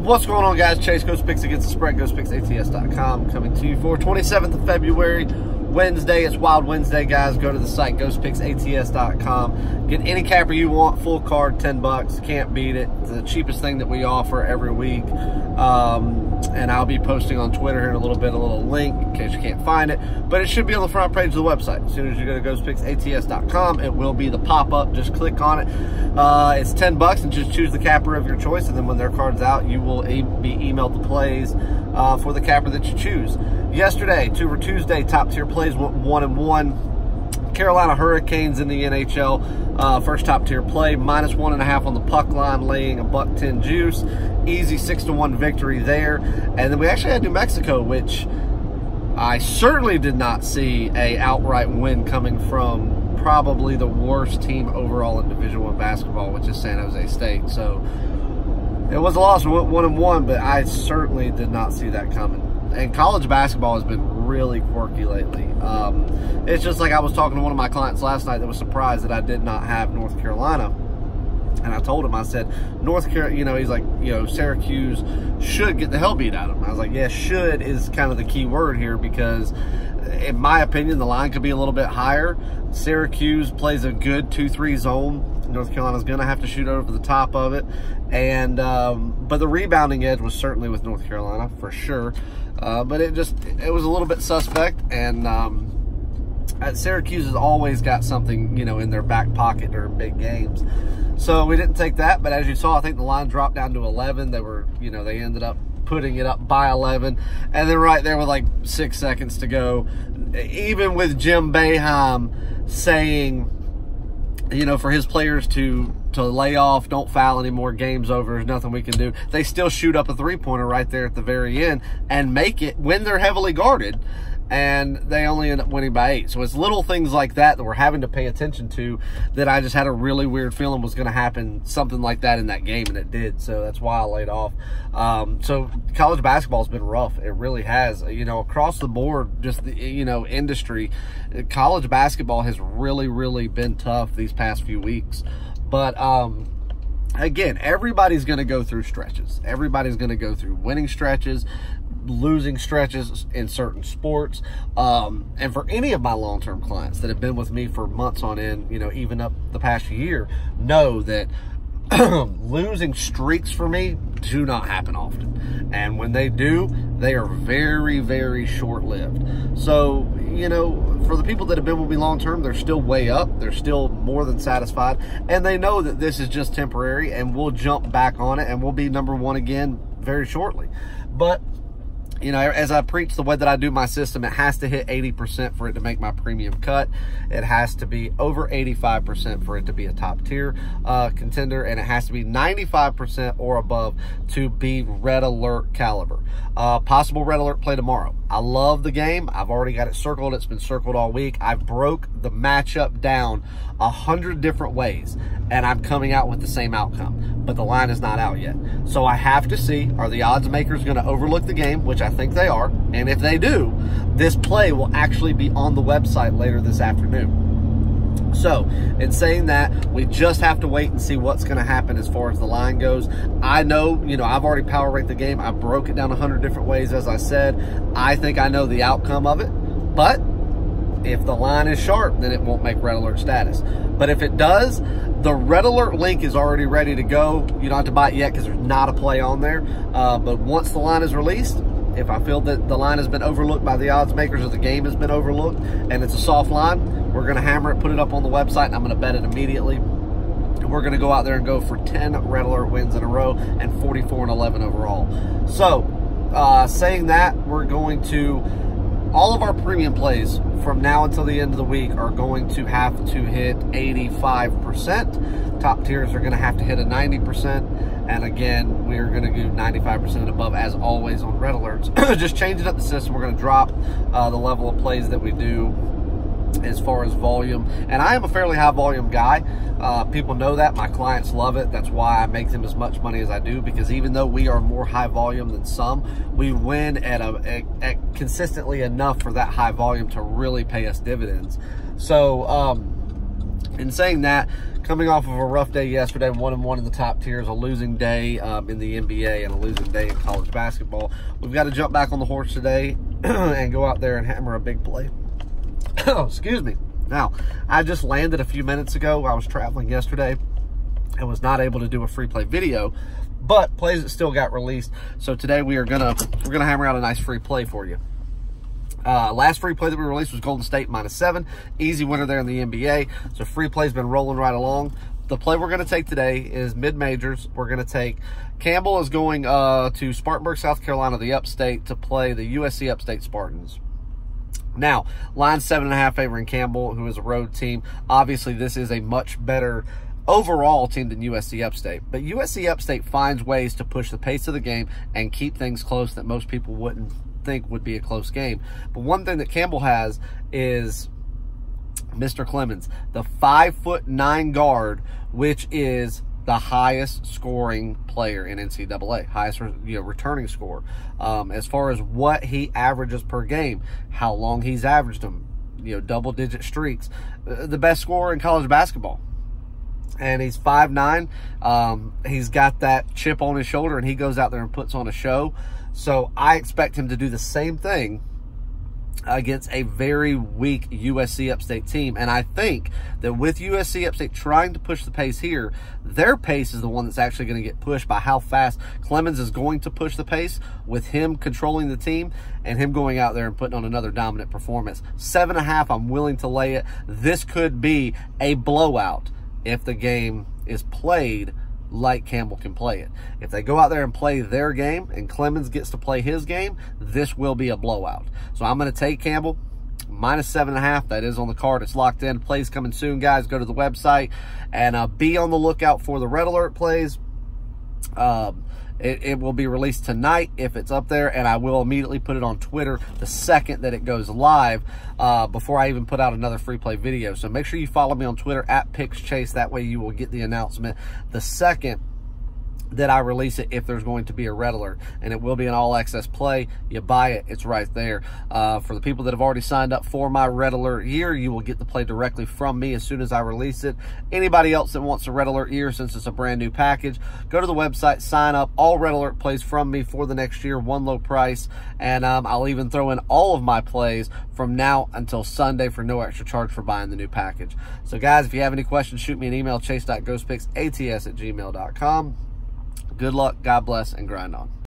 What's going on, guys? Chase Ghost Picks Against the Spread, GhostPicksATS.com, coming to you for 27th of February, Wednesday. It's Wild Wednesday, guys. Go to the site, GhostPicksATS.com. Get any capper you want, full card, $10. Can't beat it. It's the cheapest thing that we offer every week. And I'll be posting on Twitter here in a little bit, a little link in case you can't find it. But it should be on the front page of the website. As soon as you go to GhostPicksATS.com, it will be the pop-up. Just click on it. It's $10 and just choose the capper of your choice. And then when their card's out, you will be emailed the plays for the capper that you choose. Yesterday, Tuesday, top tier plays went 1-1. Carolina Hurricanes in the NHL. First top tier play, -1.5 on the puck line, laying a $1.10 juice. Easy 6-1 victory there. And then we actually had New Mexico, which I certainly did not see a outright win coming from probably the worst team overall in Division I basketball, which is San Jose State. So it was a loss, 1-1, but I certainly did not see that coming. And college basketball has been really quirky lately. It's just like I was talking to one of my clients last night that was surprised that I did not have North Carolina. And I told him, I said, North Carolina, he's like, Syracuse should get the hell beat out of him. I was like, yeah, should is kind of the key word here because, in my opinion, the line could be a little bit higher. Syracuse plays a good 2-3 zone. North Carolina's going to have to shoot over the top of it. And but the rebounding edge was certainly with North Carolina, for sure. But it was a little bit suspect. And Syracuse has always got something, in their back pocket during big games. So we didn't take that, but as you saw, I think the line dropped down to 11. They were, they ended up putting it up by 11. And then right there with like 6 seconds to go, even with Jim Boeheim saying, for his players to lay off, don't foul anymore, game's over, there's nothing we can do, they still shoot up a three-pointer right there at the very end and make it when they're heavily guarded. And they only end up winning by 8. So it's little things like that we're having to pay attention to that I just had a really weird feeling was going to happen, something like that in that game, and it did. So that's why I laid off. So college basketball has been rough. It really has. Across the board, just the, industry, college basketball has really, really been tough these past few weeks. But, again, everybody's going to go through stretches. Everybody's going to go through winning stretches, losing stretches in certain sports. And for any of my long-term clients that have been with me for months on end, even up the past year, know that losing streaks for me do not happen often. And when they do, they are very, very short-lived. So, for the people that have been with me long-term, they're still way up. They're still more than satisfied. And they know that this is just temporary and we'll jump back on it and we'll be #1 again very shortly. But as I preach the way that I do my system, it has to hit 80% for it to make my premium cut. It has to be over 85% for it to be a top tier contender, and it has to be 95% or above to be red alert caliber. Possible red alert play tomorrow. I love the game. I've already got it circled. It's been circled all week. I broke the matchup down 100 different ways, and I'm coming out with the same outcome, but the line is not out yet. So I have to see, are the odds makers going to overlook the game, which I think they are, and if they do, this play will actually be on the website later this afternoon. So, in saying that, we just have to wait and see what's going to happen as far as the line goes. I know, I've already power ranked the game. I broke it down 100 different ways, as I said. I think I know the outcome of it, but if the line is sharp, then it won't make red alert status. But if it does, the red alert link is already ready to go. You don't have to buy it yet because there's not a play on there. But once the line is released, if I feel that the line has been overlooked by the odds makers or the game has been overlooked and it's a soft line, we're going to hammer it, put it up on the website, and I'm going to bet it immediately. And we're going to go out there and go for 10 red alert wins in a row and 44-11 overall. So, saying that, we're going to, all of our premium plays from now until the end of the week are going to have to hit 85%. Top tiers are going to have to hit a 90%. And again, we're going to do 95% and above, as always, on red alerts. Just changing up the system. We're going to drop the level of plays that we do as far as volume. And I am a fairly high volume guy. People know that. My clients love it. That's why I make them as much money as I do, because even though we are more high volume than some, we win at consistently enough for that high volume to really pay us dividends. So In saying that, coming off of a rough day yesterday, 1-1 in the top tiers, a losing day in the NBA, and a losing day in college basketball, we've got to jump back on the horse today and go out there and hammer a big play. Oh, excuse me. Now, I just landed a few minutes ago. I was traveling yesterday and was not able to do a free play video, but plays that still got released. So today we're gonna hammer out a nice free play for you. Last free play that we released was Golden State -7. Easy winner there in the NBA. So free play's been rolling right along. The play we're going to take today is mid-majors. We're going to take Campbell is going to Spartanburg, South Carolina, the Upstate, to play the USC Upstate Spartans. Now, line 7.5 favoring Campbell, who is a road team. Obviously, this is a much better overall team than USC Upstate. But USC Upstate finds ways to push the pace of the game and keep things close that most people wouldn't think would be a close game. But one thing that Campbell has is Mr. Clemens, the 5'9" guard, which is the highest scoring player in NCAA, highest returning score. As far as what he averages per game, how long he's averaged them, double-digit streaks, the best scorer in college basketball. And he's 5'9". He's got that chip on his shoulder, and he goes out there and puts on a show. So I expect him to do the same thing against a very weak USC Upstate team. And I think that with USC Upstate trying to push the pace here, their pace is the one that's actually going to get pushed by how fast Clemens is going to push the pace, with him controlling the team and him going out there and putting on another dominant performance. 7.5, I'm willing to lay it. This could be a blowout if the game is played like Campbell can play it. If they go out there and play their game and Clemens gets to play his game, this will be a blowout. So I'm going to take Campbell -7.5. That is on the card. It's locked in. Plays coming soon, guys. Go to the website and be on the lookout for the red alert plays. It will be released tonight if it's up there, and I will immediately put it on Twitter the second that it goes live, before I even put out another free play video. So make sure you follow me on Twitter @PicksChase. That way you will get the announcement the second that I release it, if there's going to be a red alert. And it will be an all-access play. You buy it, it's right there. For the people that have already signed up for my red alert year, you will get the play directly from me as soon as I release it. Anybody else that wants a red alert year, since it's a brand new package, go to the website, sign up. All red alert plays from me for the next year, one low price. And I'll even throw in all of my plays from now until Sunday for no extra charge for buying the new package. So guys, if you have any questions, shoot me an email, chase.ghostpicksats@gmail.com. Good luck, God bless, and grind on.